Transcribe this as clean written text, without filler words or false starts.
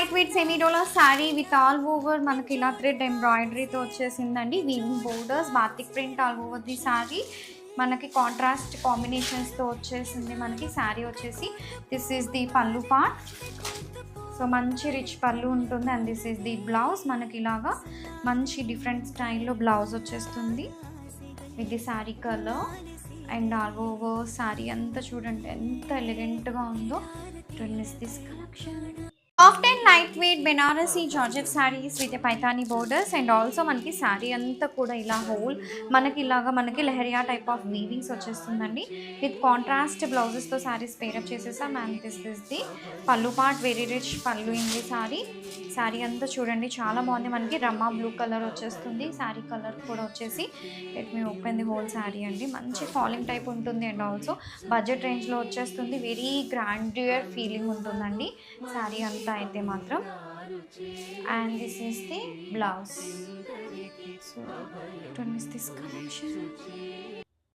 Light weight semi dola sari with all over మనకి ఇలా thread ఎంబ్రాయిడరీతో వచ్చేసిందండి. Weaving borders, batik print all over the sari. మనకి contrast కాంబినేషన్స్తో వచ్చేసింది. మనకి శారీ వచ్చేసి దిస్ ఈస్ ది పళ్ళు పార్ట్. సో మంచి రిచ్ పళ్ళు ఉంటుంది. And this is the blouse. మనకి ఇలాగా మంచి డిఫరెంట్ స్టైల్లో బ్లౌజ్ వచ్చేస్తుంది with the sari colour. And all over sari అంతా చూడండి ఎంత ఎలిగెంట్గా ఉందో. Don't miss this collection. Soft and light weight Banarasi georgette saris with Paithani borders. And also మనకి శారీ అంతా కూడా ఇలా హోల్ మనకి లెహరియా టైప్ ఆఫ్ వీవింగ్స్ వచ్చేస్తుందండి. విత్ కాంట్రాస్ట్ బ్లౌజెస్తో శారీస్ పేరప్ చేసేసాం. అండ్ దిస్ ది పళ్ళు పార్ట్, వెరీ రిచ్ పళ్ళు ఇన్ ది శారీ. శారీ అంతా చూడండి చాలా బాగుంది. మనకి రమ్మా బ్లూ కలర్ వచ్చేస్తుంది. శారీ కలర్ కూడా వచ్చేసి let me open the whole sari అండి. మంచి ఫాలింగ్ టైప్ ఉంటుంది. అండ్ ఆల్సో బడ్జెట్ రేంజ్లో వచ్చేస్తుంది. వెరీ గ్రాండియర్ ఫీలింగ్ ఉంటుందండి శారీ అంతా అయితే మాత్రం. And this is the blouse. So don't miss this collection.